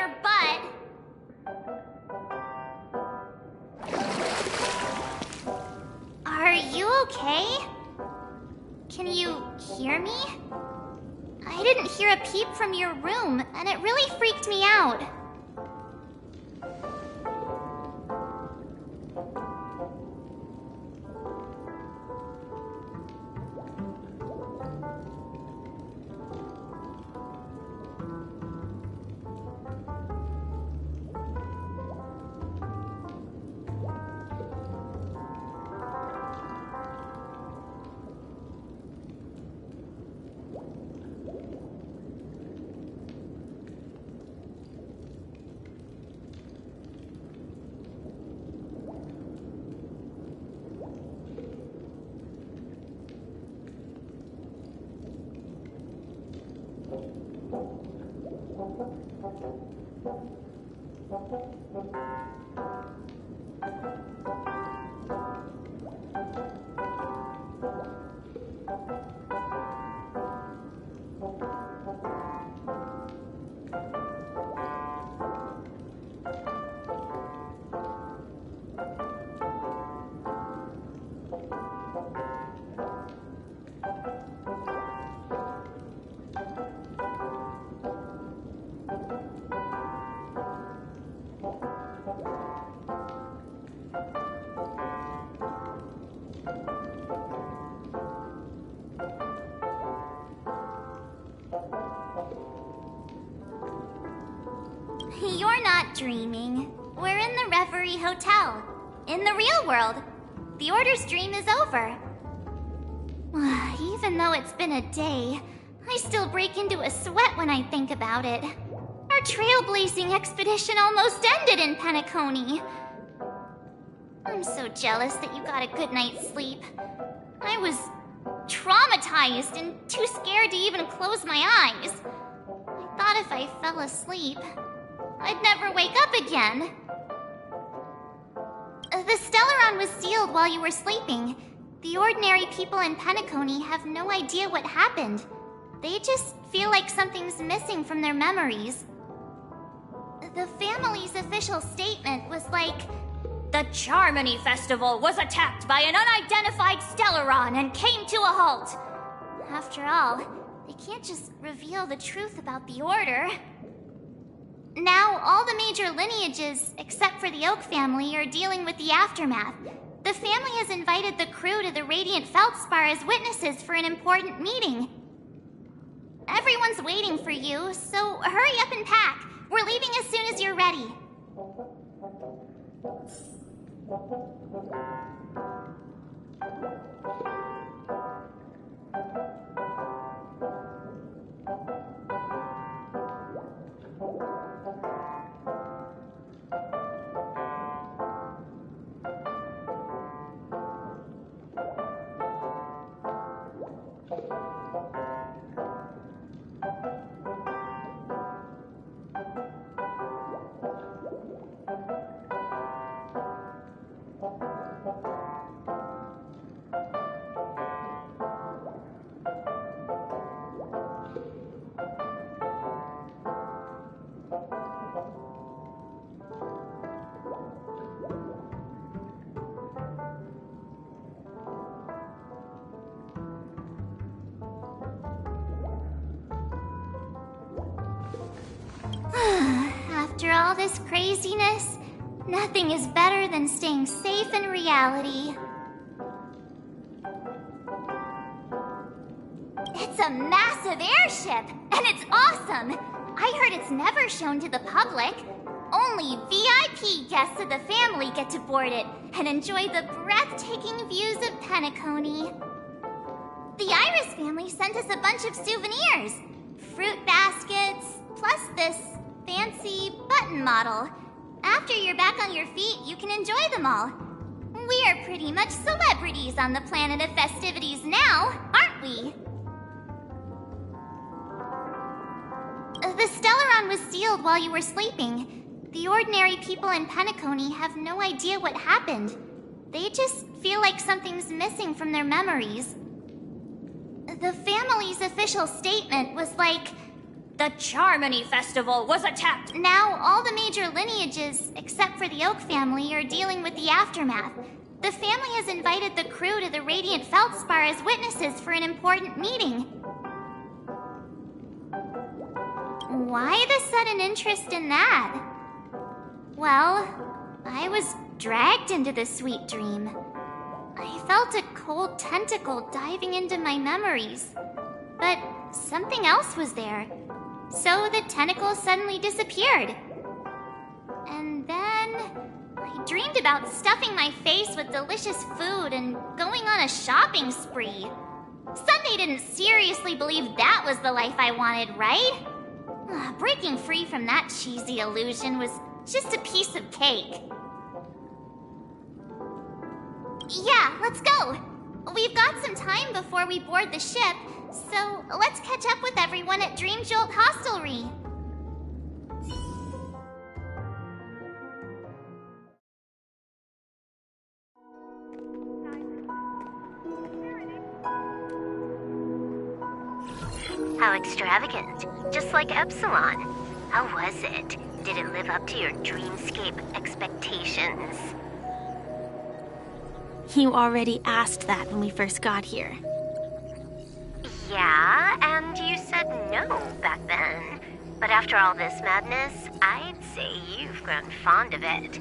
your butt. Are you okay? Can you hear me? I didn't hear a peep from your room, and it really freaked me out. You're not dreaming. We're in the Reverie Hotel. In the real world. The Order's dream is over. Even though it's been a day, I still break into a sweat when I think about it. Our trailblazing expedition almost ended in Penacony. I'm so jealous that you got a good night's sleep. I was traumatized and too scared to even close my eyes. I thought if I fell asleep, I'd never wake up again. The Stellaron was sealed while you were sleeping. The ordinary people in Penacony have no idea what happened. They just feel like something's missing from their memories. The family's official statement was like, "The Charmony Festival was attacked by an unidentified Stellaron and came to a halt." After all, they can't just reveal the truth about the Order. Now, all the major lineages, except for the Oak family, are dealing with the aftermath. The family has invited the crew to the Radiant Feldspar as witnesses for an important meeting. Everyone's waiting for you, so hurry up and pack. We're leaving as soon as you're ready. After all this craziness, nothing is better than staying safe in reality. It's a massive airship, and it's awesome! I heard it's never shown to the public. Only VIP guests of the family get to board it and enjoy the breathtaking views of Penacony. The Iris family sent us a bunch of souvenirs. Fruit baskets, plus this fancy button model. After you're back on your feet, you can enjoy them all. We are pretty much celebrities on the planet of festivities now, aren't we? The Stellaron was sealed while you were sleeping. The ordinary people in Penacony have no idea what happened. They just feel like something's missing from their memories. The family's official statement was like, The Charmony Festival was attacked. Now, all the major lineages, except for the Oak family, are dealing with the aftermath. The family has invited the crew to the Radiant Feldspar as witnesses for an important meeting. Why the sudden interest in that? Well, I was dragged into this sweet dream. I felt a cold tentacle diving into my memories. But something else was there. So the tentacle suddenly disappeared. And then I dreamed about stuffing my face with delicious food and going on a shopping spree. Sunday didn't seriously believe that was the life I wanted, right? Breaking free from that cheesy illusion was just a piece of cake. Yeah, let's go. We've got some time before we board the ship, so let's catch up with everyone at Dream Jolt Hostelry. How extravagant. Just like Epsilon. How was it? Did it live up to your dreamscape expectations? You already asked that when we first got here. Yeah, and you said no back then. But after all this madness, I'd say you've grown fond of it.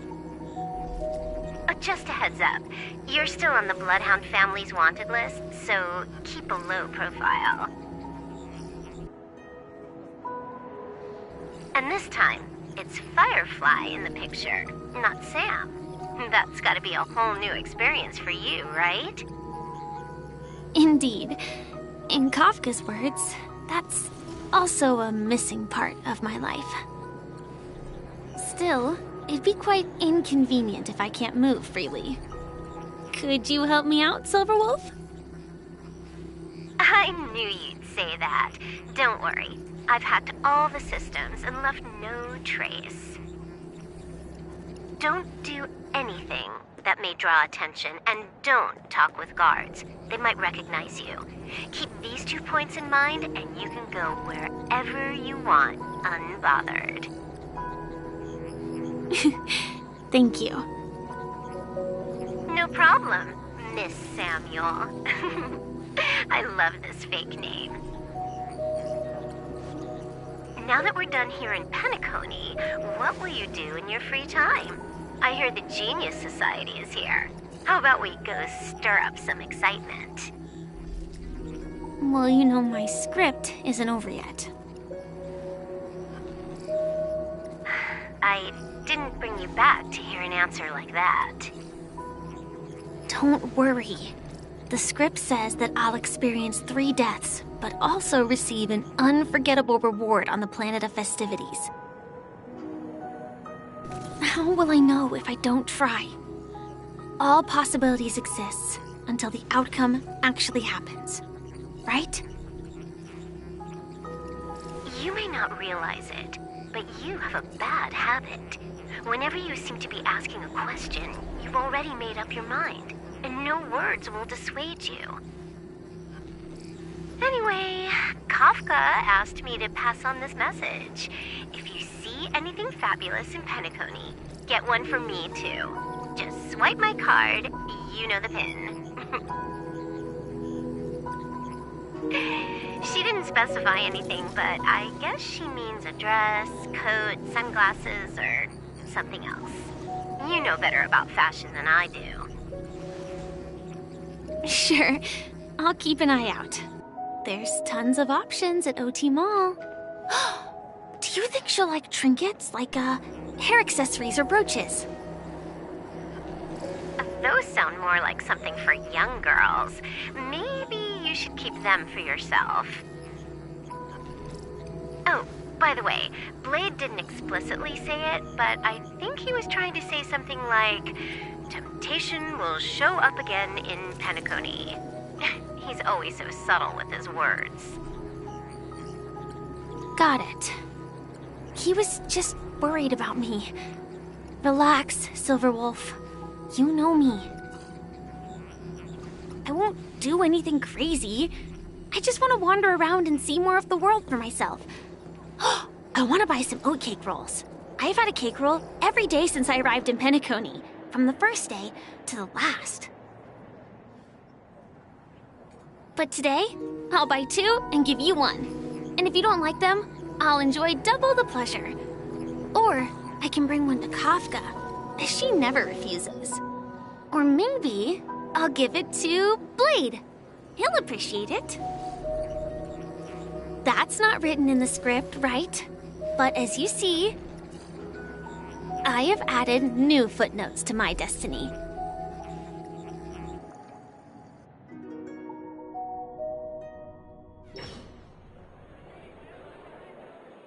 Just a heads up, you're still on the Bloodhound family's wanted list, so keep a low profile. And this time, it's Firefly in the picture, not Sam. That's gotta be a whole new experience for you, right? Indeed. In Kafka's words, that's also a missing part of my life. Still, it'd be quite inconvenient if I can't move freely. Could you help me out, Silverwolf? I knew you'd say that. Don't worry. I've hacked all the systems and left no trace. Don't do anything that may draw attention, and don't talk with guards. They might recognize you. Keep these 2 points in mind, and you can go wherever you want, unbothered. Thank you. No problem, Miss Samuel. I love this fake name. Now that we're done here in Penacony, what will you do in your free time? I hear the Genius Society is here. How about we go stir up some excitement? Well, you know my script isn't over yet. I didn't bring you back to hear an answer like that. Don't worry. The script says that I'll experience 3 deaths, but also receive an unforgettable reward on the planet of festivities. How will I know if I don't try? All possibilities exist until the outcome actually happens, right? You may not realize it, but you have a bad habit. Whenever you seem to be asking a question, you've already made up your mind, and no words will dissuade you. Anyway, Kafka asked me to pass on this message. If you see anything fabulous in Penacony, get one for me too. Just swipe my card, you know the pin. She didn't specify anything, but I guess she means a dress, coat, sunglasses, or something else. You know better about fashion than I do. Sure, I'll keep an eye out. There's tons of options at OT Mall. Do you think she'll like trinkets, like hair accessories or brooches? Those sound more like something for young girls. Maybe you should keep them for yourself. Oh, by the way, Blade didn't explicitly say it, but I think he was trying to say something like, temptation will show up again in Penacony. He's always so subtle with his words. Got it. He was just worried about me. Relax, Silverwolf. You know me. I won't do anything crazy. I just want to wander around and see more of the world for myself. I want to buy some oatcake rolls. I've had a cake roll every day since I arrived in Penacony, from the first day to the last. But today, I'll buy 2 and give you 1. And if you don't like them, I'll enjoy double the pleasure. Or I can bring one to Kafka, as she never refuses. Or maybe I'll give it to Blade. He'll appreciate it. That's not written in the script, right? But as you see, I have added new footnotes to my destiny.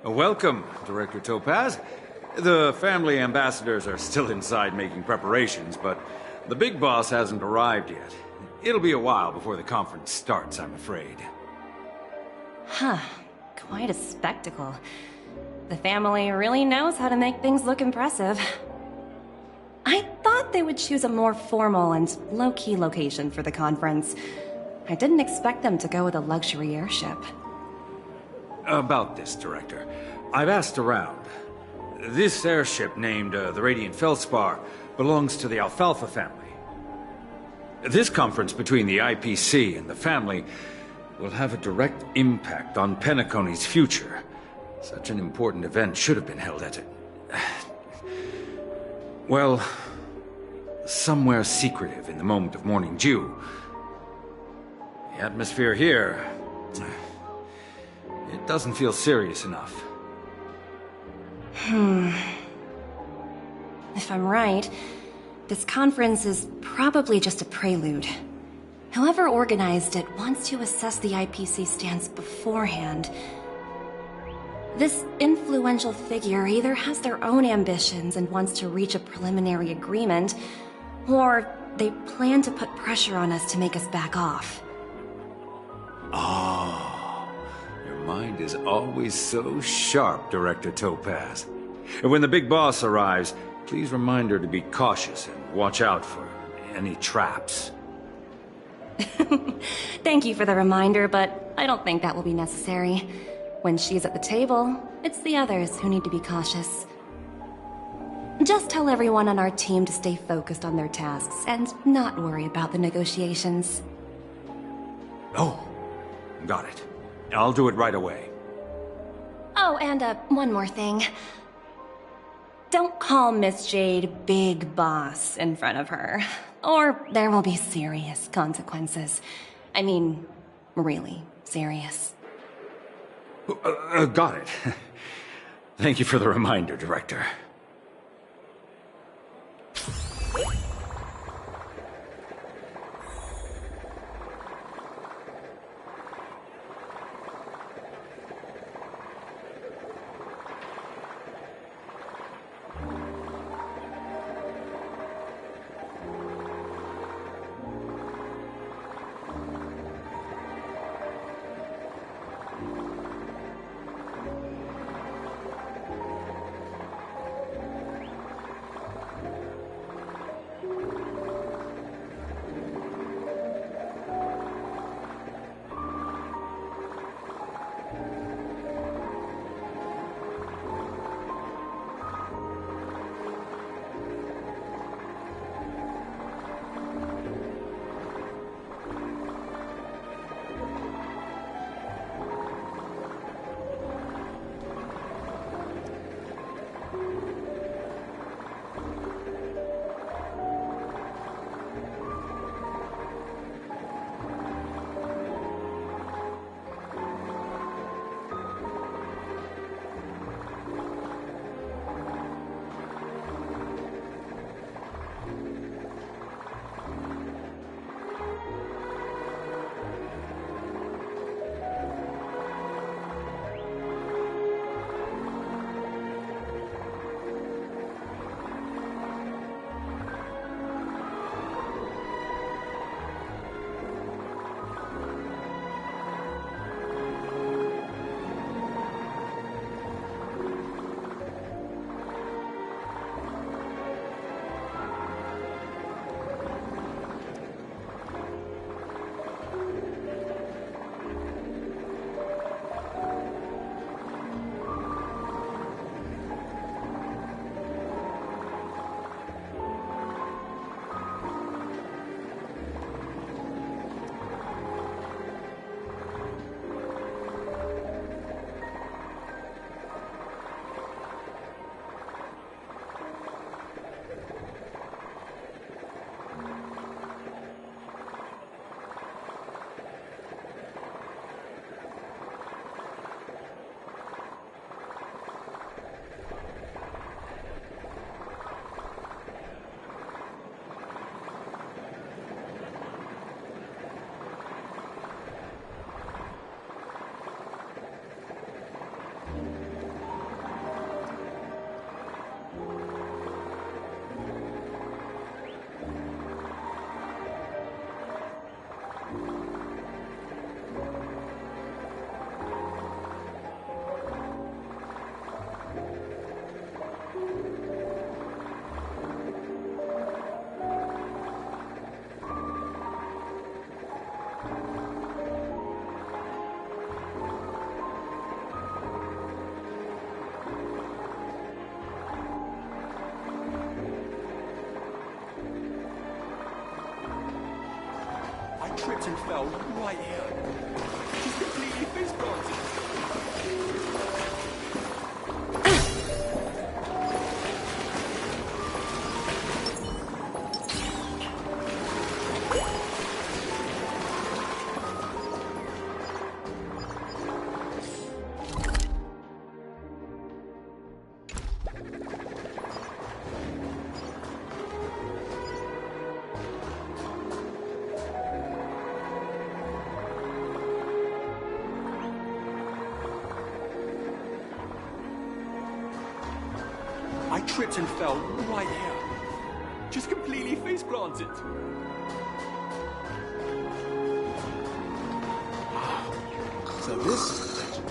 Welcome, Director Topaz. The family ambassadors are still inside making preparations, but the big boss hasn't arrived yet. It'll be a while before the conference starts, I'm afraid. Huh. Quite a spectacle. The family really knows how to make things look impressive. I thought they would choose a more formal and low-key location for the conference. I didn't expect them to go with a luxury airship. About this, Director. I've asked around. This airship, named the Radiant Feldspar, belongs to the Alfalfa family. This conference between the IPC and the family will have a direct impact on Penacony's future. Such an important event should have been held at well, somewhere secretive in the moment of morning dew. The atmosphere here, it doesn't feel serious enough. If I'm right, this conference is probably just a prelude. Whoever organized it wants to assess the IPC stance beforehand. This influential figure either has their own ambitions and wants to reach a preliminary agreement, or they plan to put pressure on us to make us back off. Oh, your mind is always so sharp, Director Topaz. And when the big boss arrives, please remind her to be cautious and watch out for any traps. Thank you for the reminder, but I don't think that will be necessary. When she's at the table, it's the others who need to be cautious. Just tell everyone on our team to stay focused on their tasks and not worry about the negotiations. Oh, got it. I'll do it right away. Oh, and one more thing. Don't call Miss Jade Big Boss in front of her, or there will be serious consequences. I mean, really serious. Got it. Thank you for the reminder, Director. tripped and fell right here. Just completely fist planted. I tripped and fell right here. Just completely face planted. So this is the legend.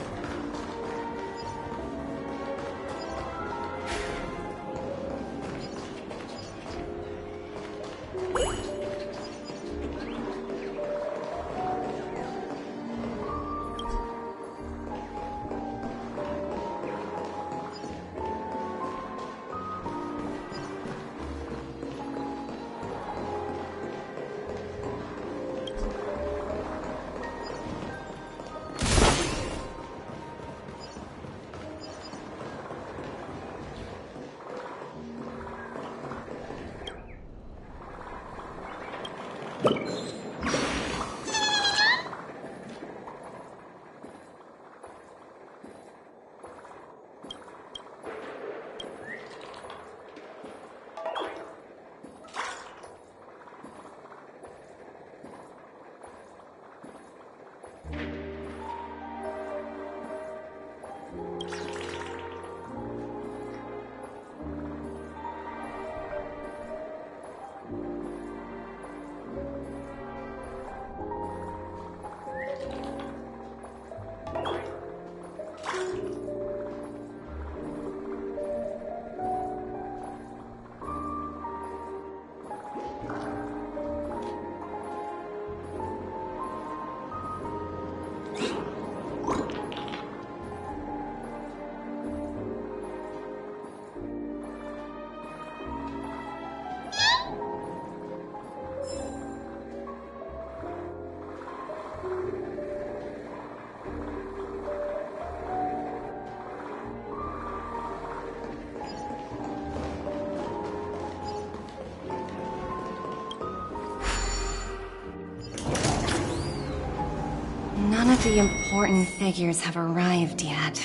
None of the important figures have arrived yet.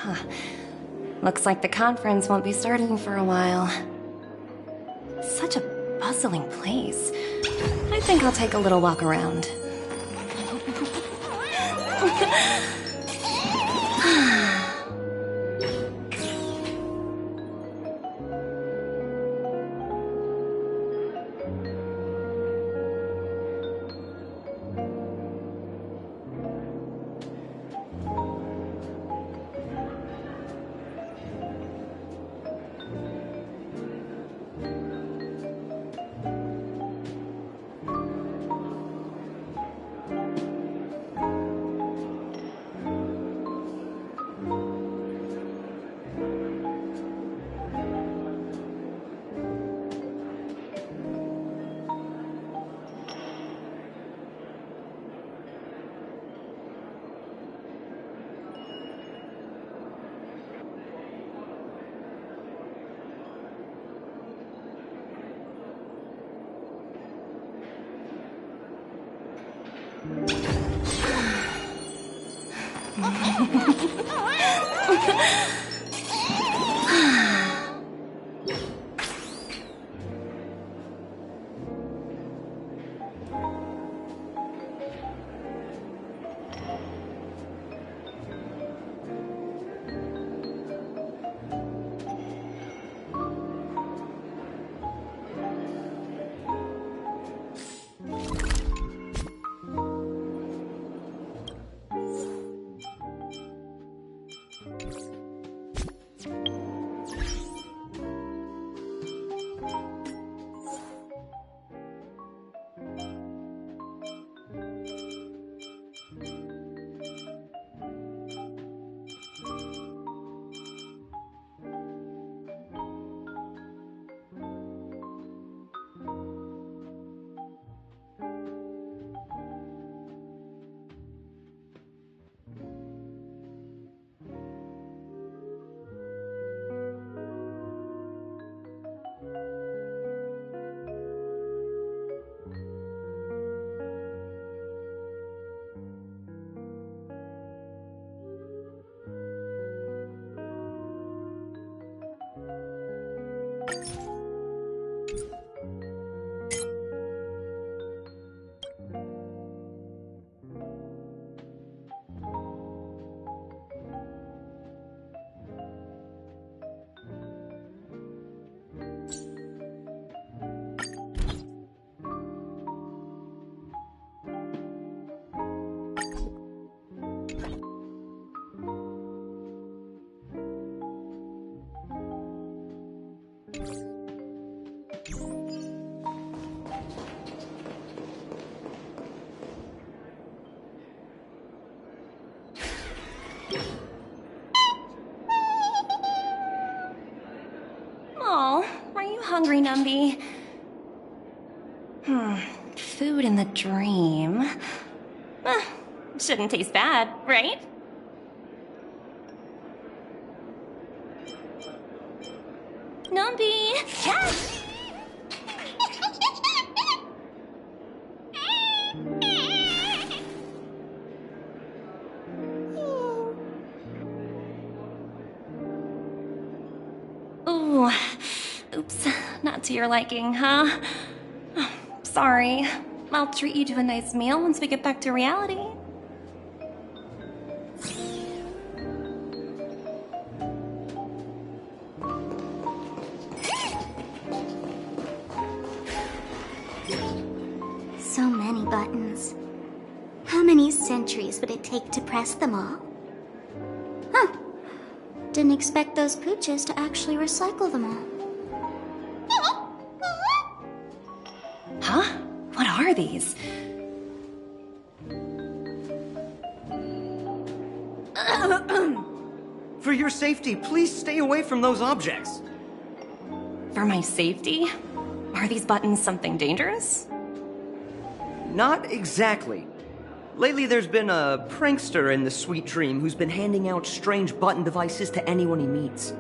Huh. Looks like the conference won't be starting for a while. Such a bustling place. I think I'll take a little walk around. hungry, Numby. Food in the dream. Shouldn't taste bad, right? Numby! Yes! Ooh, oops, not to your liking, huh? Sorry. I'll treat you to a nice meal once we get back to reality. So many buttons. How many centuries would it take to press them all? Huh. Didn't expect those pooches to actually recycle them all. Huh? What are these? For your safety, please stay away from those objects. For my safety? Are these buttons something dangerous? Not exactly. Lately, there's been a prankster in the Sweet Dream who's been handing out strange button devices to anyone he meets.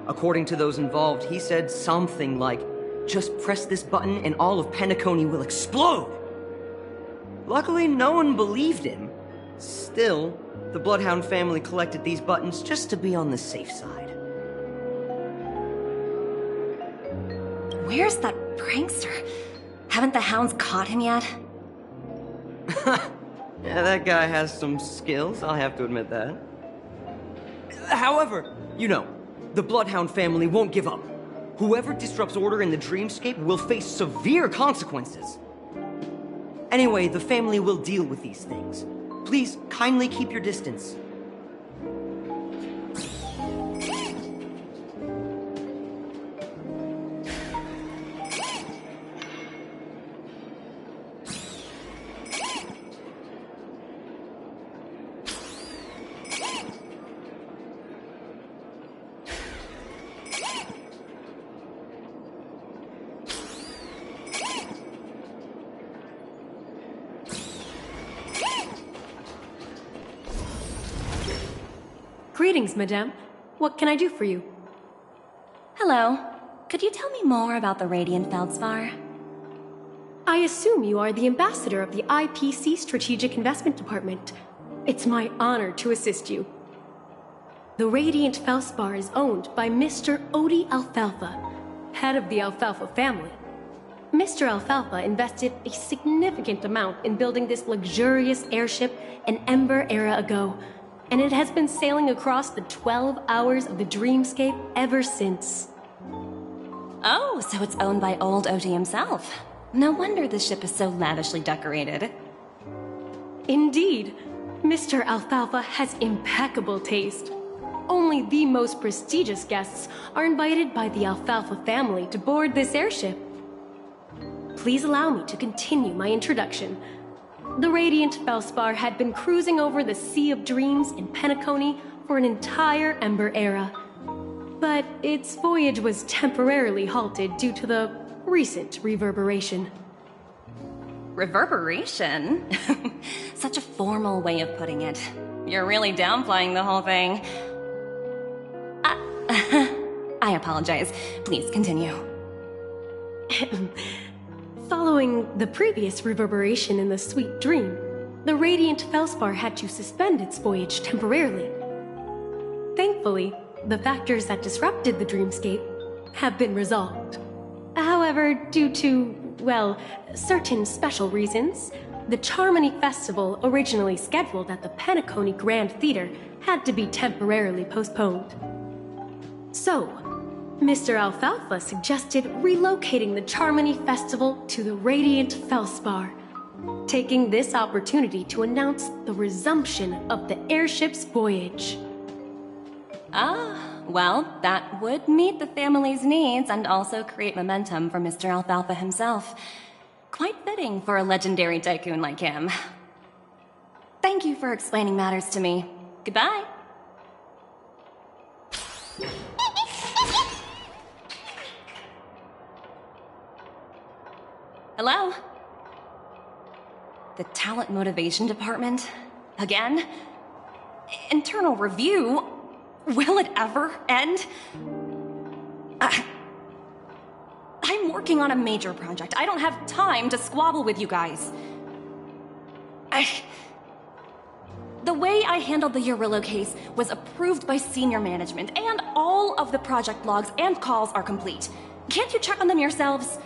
According to those involved, he said something like, "Just press this button and all of Penacony will explode!" Luckily, no one believed him. Still, the Bloodhound family collected these buttons just to be on the safe side. Where's that prankster? Haven't the hounds caught him yet? Yeah, that guy has some skills, I'll have to admit that. However, you know, the Bloodhound family won't give up. Whoever disrupts order in the dreamscape will face severe consequences. Anyway, the family will deal with these things. Please kindly keep your distance. Greetings, madame. What can I do for you? Hello. Could you tell me more about the Radiant Feldspar? I assume you are the ambassador of the IPC Strategic Investment Department. It's my honor to assist you. The Radiant Feldspar is owned by Mr. Odie Alfalfa, head of the Alfalfa family. Mr. Alfalfa invested a significant amount in building this luxurious airship an Ember era ago, and it has been sailing across the 12 hours of the dreamscape ever since. Oh, so it's owned by old Odie himself. No wonder the ship is so lavishly decorated. Indeed, Mr. Alfalfa has impeccable taste. Only the most prestigious guests are invited by the Alfalfa family to board this airship. Please allow me to continue my introduction. The Radiant Feldspar had been cruising over the Sea of Dreams in Penacony for an entire Ember era. But its voyage was temporarily halted due to the recent reverberation. Reverberation? Such a formal way of putting it. You're really downplaying the whole thing. I apologize. Please continue. Following the previous reverberation in the Sweet Dream, the Radiant Feldspar had to suspend its voyage temporarily. Thankfully, the factors that disrupted the dreamscape have been resolved. However, due to, well, certain special reasons, the Charmony Festival originally scheduled at the Penacony Grand Theater had to be temporarily postponed. So, Mr. Alfalfa suggested relocating the Charmony Festival to the Radiant Feldspar, taking this opportunity to announce the resumption of the airship's voyage. Well, that would meet the family's needs and also create momentum for Mr. Alfalfa himself. Quite fitting for a legendary tycoon like him. Thank you for explaining matters to me. Goodbye. Hello? The Talent Motivation Department? Again? Internal review? Will it ever end? I'm working on a major project. I don't have time to squabble with you guys. The way I handled the Urillo case was approved by senior management, and all of the project logs and calls are complete. Can't you check on them yourselves?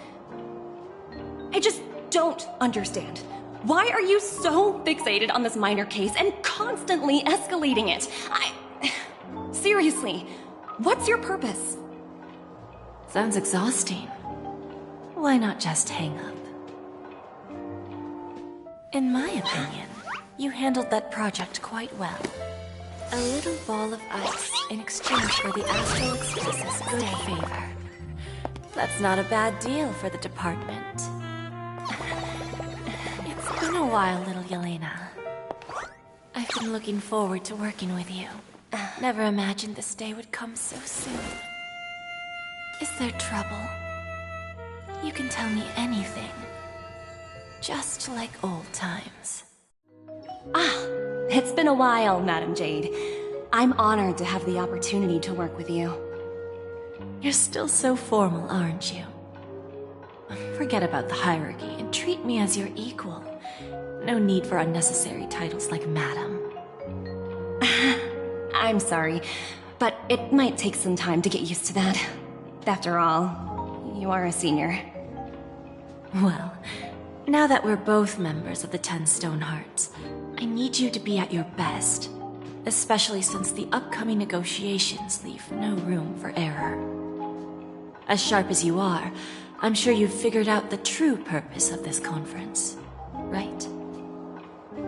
I just don't understand. Why are you so fixated on this minor case and constantly escalating it? Seriously, what's your purpose? Sounds exhausting. Why not just hang up? In my opinion, you handled that project quite well. A little ball of ice in exchange for the Astral Express's good favor. That's not a bad deal for the department. It's been a while, little Yelena. I've been looking forward to working with you. Never imagined this day would come so soon. Is there trouble? You can tell me anything. Just like old times. It's been a while, Madam Jade. I'm honored to have the opportunity to work with you. You're still so formal, aren't you? Forget about the hierarchy and treat me as your equal. No need for unnecessary titles like Madam. I'm sorry, but it might take some time to get used to that. After all, you are a senior. Well, now that we're both members of the 10 Stone Hearts, I need you to be at your best, especially since the upcoming negotiations leave no room for error. As sharp as you are, I'm sure you've figured out the true purpose of this conference, right?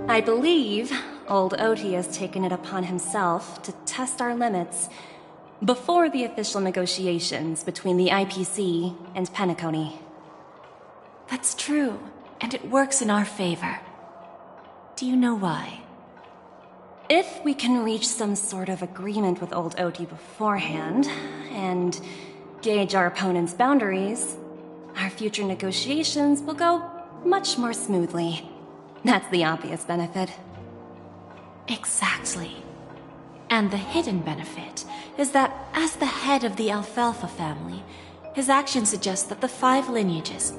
I believe old Oti has taken it upon himself to test our limits before the official negotiations between the IPC and Penacony. That's true, and it works in our favor. Do you know why? If we can reach some sort of agreement with old Oti beforehand, and gauge our opponent's boundaries, our future negotiations will go much more smoothly. That's the obvious benefit. Exactly. And the hidden benefit is that as the head of the Alfalfa family, his actions suggest that the 5 lineages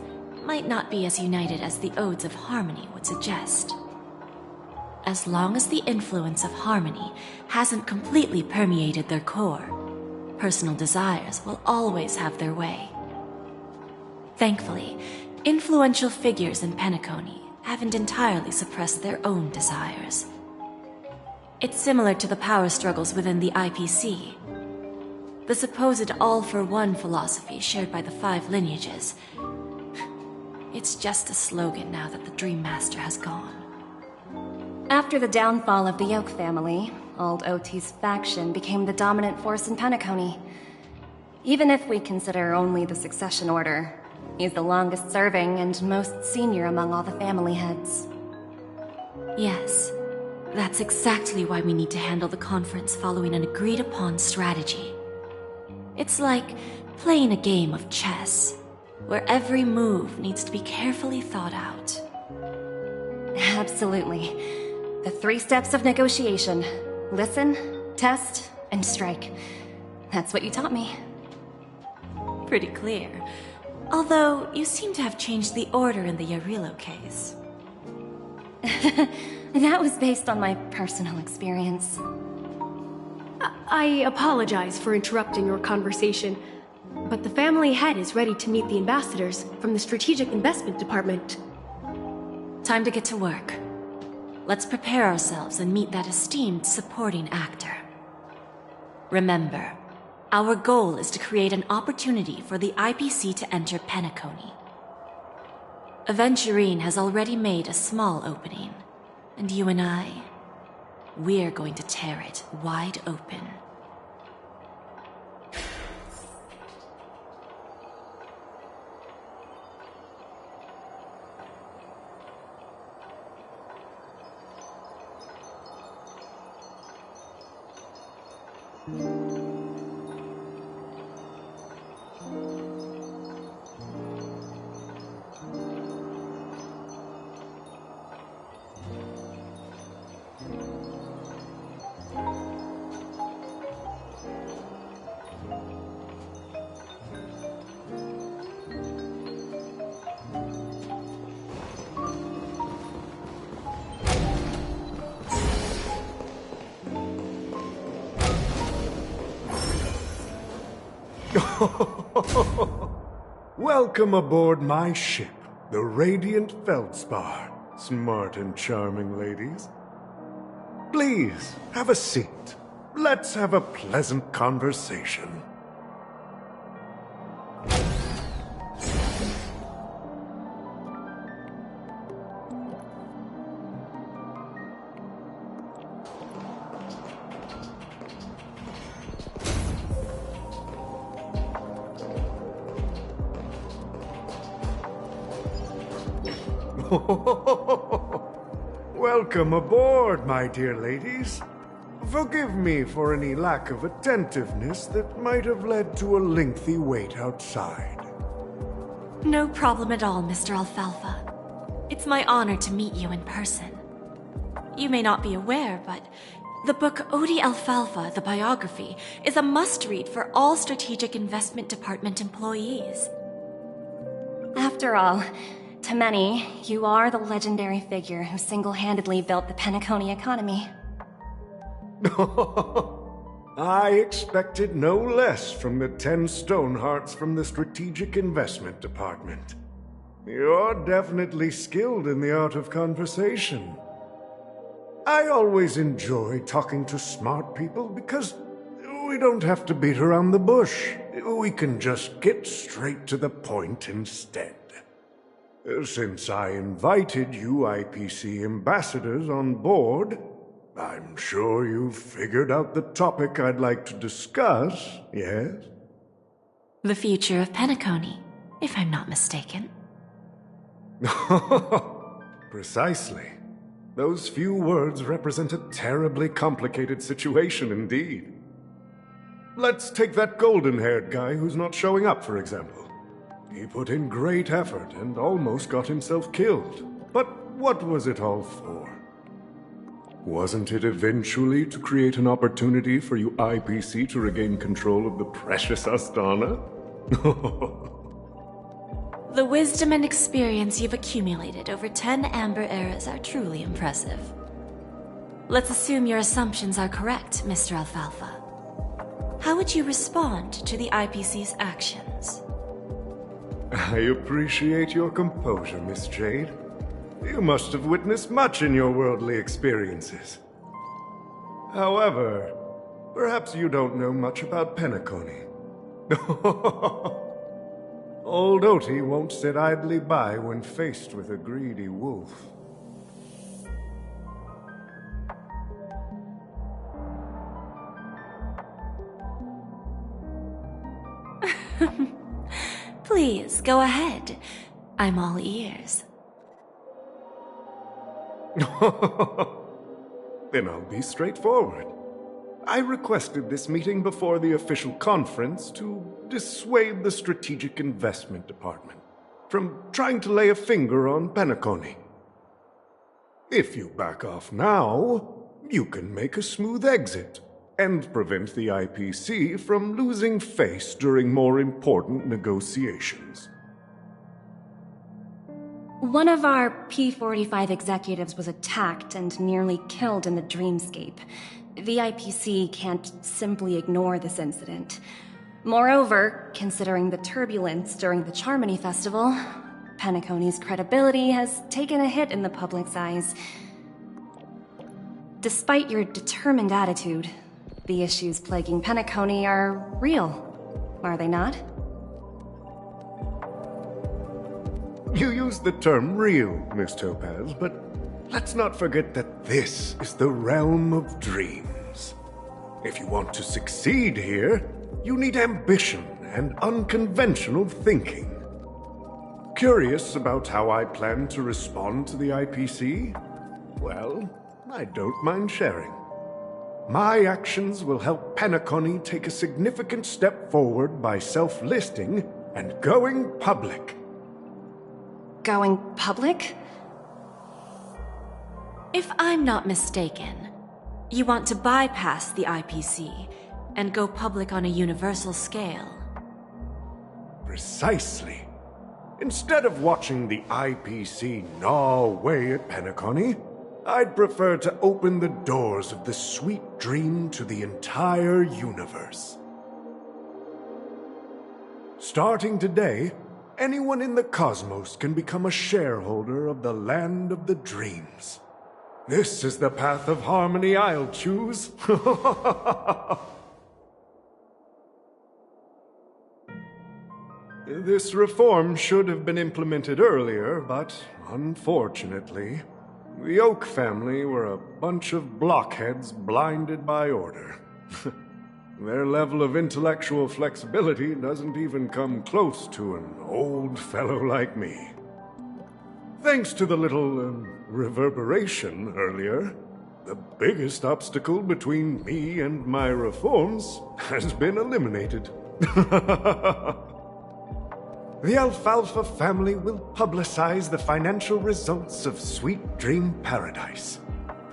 might not be as united as the Odes of Harmony would suggest. As long as the influence of Harmony hasn't completely permeated their core, personal desires will always have their way. Thankfully, influential figures in Penacony haven't entirely suppressed their own desires. It's similar to the power struggles within the IPC. The supposed all-for-one philosophy shared by the 5 lineages. It's just a slogan now that the Dream Master has gone. After the downfall of the Yoke family, old Oti's faction became the dominant force in Penacony. Even if we consider only the succession order, he's the longest serving and most senior among all the family heads. Yes, that's exactly why we need to handle the conference following an agreed-upon strategy. It's like playing a game of chess, where every move needs to be carefully thought out. Absolutely. The 3 steps of negotiation. Listen, test, and strike. That's what you taught me. Pretty clear. Although, you seem to have changed the order in the Urillo case. That was based on my personal experience. I apologize for interrupting your conversation, but the family head is ready to meet the ambassadors from the Strategic Investment Department. Time to get to work. Let's prepare ourselves and meet that esteemed supporting actor. Remember, our goal is to create an opportunity for the IPC to enter Penacony. Aventurine has already made a small opening, and you and we're going to tear it wide open. Welcome aboard my ship, the Radiant Feldspar. Smart and charming ladies. Please, have a seat. Let's have a pleasant conversation. Welcome aboard, my dear ladies. Forgive me for any lack of attentiveness that might have led to a lengthy wait outside. No problem at all, Mr. Alfalfa. It's my honor to meet you in person. You may not be aware, but the book Odie Alfalfa, the biography, is a must-read for all Strategic Investment Department employees. After all, to many, you are the legendary figure who single-handedly built the Penacony economy. I expected no less from the 10 Stonehearts from the Strategic Investment Department. You're definitely skilled in the art of conversation. I always enjoy talking to smart people because we don't have to beat around the bush. We can just get straight to the point instead. Since I invited you IPC ambassadors on board, I'm sure you've figured out the topic I'd like to discuss, yes? The future of Penacony, if I'm not mistaken. Precisely. Those few words represent a terribly complicated situation indeed. Let's take that golden-haired guy who's not showing up, for example. He put in great effort and almost got himself killed. But what was it all for? Wasn't it eventually to create an opportunity for you IPC to regain control of the precious Astana? The wisdom and experience you've accumulated over 10 Amber Eras are truly impressive. Let's assume your assumptions are correct, Mr. Alfalfa. How would you respond to the IPC's actions? I appreciate your composure, Miss Jade. You must have witnessed much in your worldly experiences. However, perhaps you don't know much about Penacony. Old Oti won't sit idly by when faced with a greedy wolf. Please, go ahead. I'm all ears. Then I'll be straightforward. I requested this meeting before the official conference to dissuade the Strategic Investment Department from trying to lay a finger on Penacony. If you back off now, you can make a smooth exit and prevent the IPC from losing face during more important negotiations. One of our P-45 executives was attacked and nearly killed in the dreamscape. The IPC can't simply ignore this incident. Moreover, considering the turbulence during the Charmony Festival, Penacony's credibility has taken a hit in the public's eyes. Despite your determined attitude, the issues plaguing Penacony are real, are they not? You used the term real, Miss Topaz, but let's not forget that this is the realm of dreams. If you want to succeed here, you need ambition and unconventional thinking. Curious about how I plan to respond to the IPC? Well, I don't mind sharing. My actions will help Penacony take a significant step forward by self-listing and going public. Going public? If I'm not mistaken, you want to bypass the IPC and go public on a universal scale. Precisely. Instead of watching the IPC gnaw away at Penacony, I'd prefer to open the doors of the sweet dream to the entire universe. Starting today, anyone in the cosmos can become a shareholder of the Land of the Dreams. This is the path of harmony I'll choose. This reform should have been implemented earlier, but unfortunately, the Oak family were a bunch of blockheads blinded by order. Their level of intellectual flexibility doesn't even come close to an old fellow like me. Thanks to the little reverberation earlier, the biggest obstacle between me and my reforms has been eliminated. The Alfalfa family will publicize the financial results of Sweet Dream Paradise,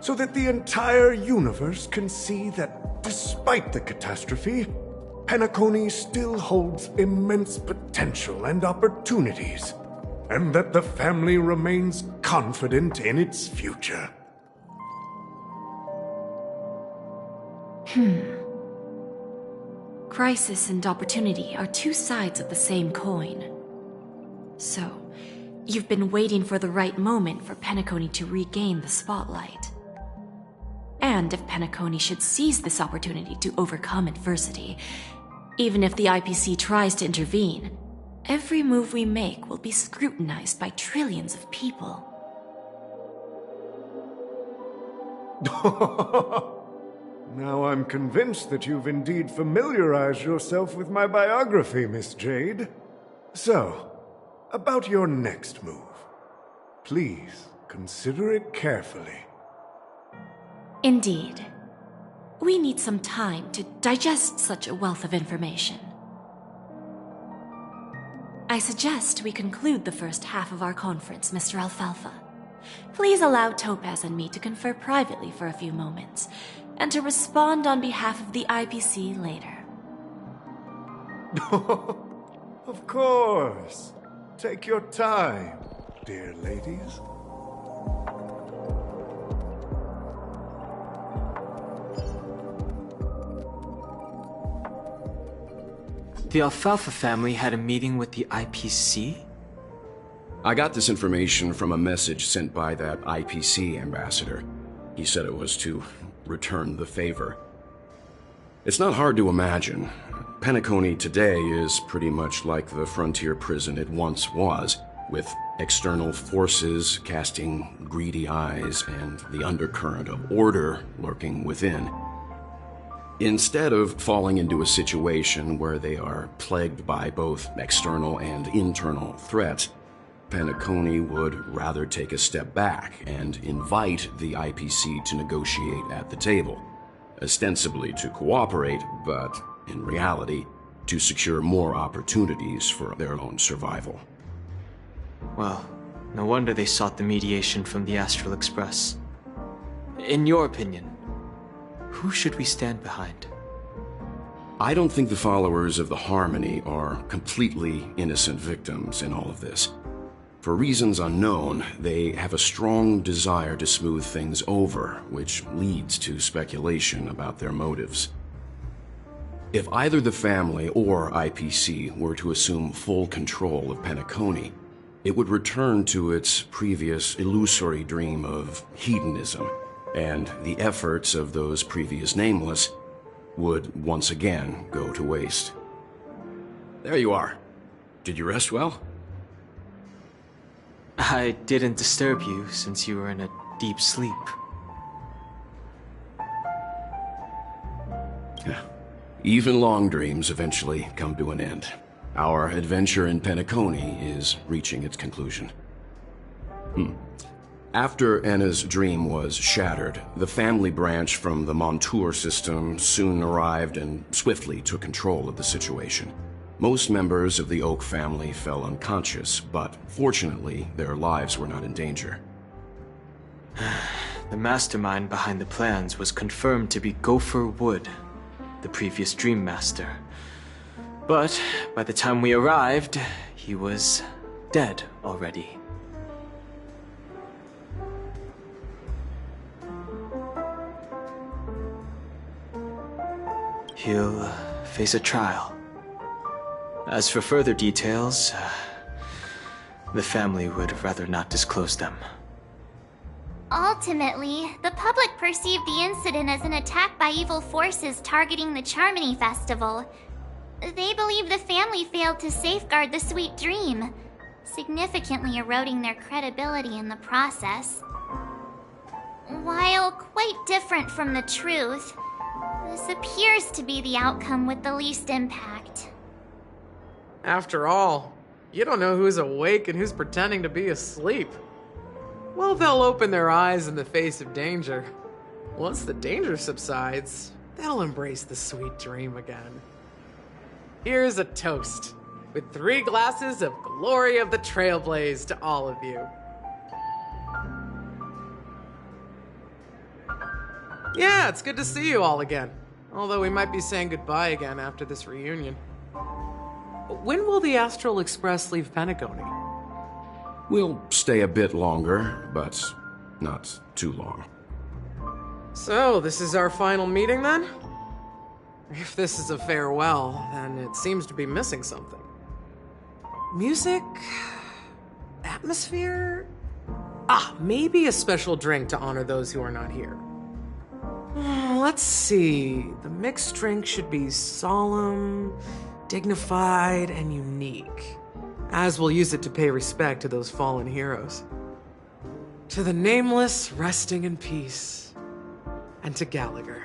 so that the entire universe can see that despite the catastrophe, Penacony still holds immense potential and opportunities, and that the family remains confident in its future. Crisis and opportunity are two sides of the same coin. So, you've been waiting for the right moment for Penacony to regain the spotlight. And if Penacony should seize this opportunity to overcome adversity, even if the IPC tries to intervene, every move we make will be scrutinized by trillions of people. Now I'm convinced that you've indeed familiarized yourself with my biography, Miss Jade. So, about your next move. Please, consider it carefully. Indeed. We need some time to digest such a wealth of information. I suggest we conclude the first half of our conference, Mr. Alfalfa. Please allow Topaz and me to confer privately for a few moments, and to respond on behalf of the IPC later. Of course. Take your time, dear ladies. The Alfalfa family had a meeting with the IPC? I got this information from a message sent by that IPC ambassador. He said it was to return the favor. It's not hard to imagine. Penacony today is pretty much like the frontier prison it once was, with external forces casting greedy eyes and the undercurrent of order lurking within. Instead of falling into a situation where they are plagued by both external and internal threats, Penacony would rather take a step back and invite the IPC to negotiate at the table, ostensibly to cooperate, but in reality, to secure more opportunities for their own survival. Well, no wonder they sought the mediation from the Astral Express. In your opinion, who should we stand behind? I don't think the followers of the Harmony are completely innocent victims in all of this. For reasons unknown, they have a strong desire to smooth things over, which leads to speculation about their motives. If either the family or IPC were to assume full control of Penacony, it would return to its previous illusory dream of hedonism, and the efforts of those previous nameless would once again go to waste. There you are. Did you rest well? I didn't disturb you since you were in a deep sleep. Even long dreams eventually come to an end. Our adventure in Penacony is reaching its conclusion. After Anna's dream was shattered, the family branch from the Montour system soon arrived and swiftly took control of the situation. Most members of the Oak family fell unconscious, but fortunately, their lives were not in danger. The mastermind behind the plans was confirmed to be Gopher Wood, the previous Dream Master. But by the time we arrived, he was dead already. He'll face a trial. As for further details, the family would rather not disclose them. Ultimately, the public perceived the incident as an attack by evil forces targeting the Charmony Festival. They believe the family failed to safeguard the Sweet Dream, significantly eroding their credibility in the process. While quite different from the truth, this appears to be the outcome with the least impact. After all, you don't know who's awake and who's pretending to be asleep. Well, they'll open their eyes in the face of danger. Once the danger subsides, they'll embrace the sweet dream again. Here's a toast, with 3 glasses of Glory of the Trailblaze to all of you. Yeah, it's good to see you all again. Although we might be saying goodbye again after this reunion. When will the Astral Express leave Penacony? We'll stay a bit longer, but not too long. So, this is our final meeting then? If this is a farewell, then it seems to be missing something. Music? Atmosphere? Maybe a special drink to honor those who are not here. Let's see. The mixed drink should be solemn, dignified, and unique, as we'll use it to pay respect to those fallen heroes. To the Nameless, resting in peace, and to Gallagher.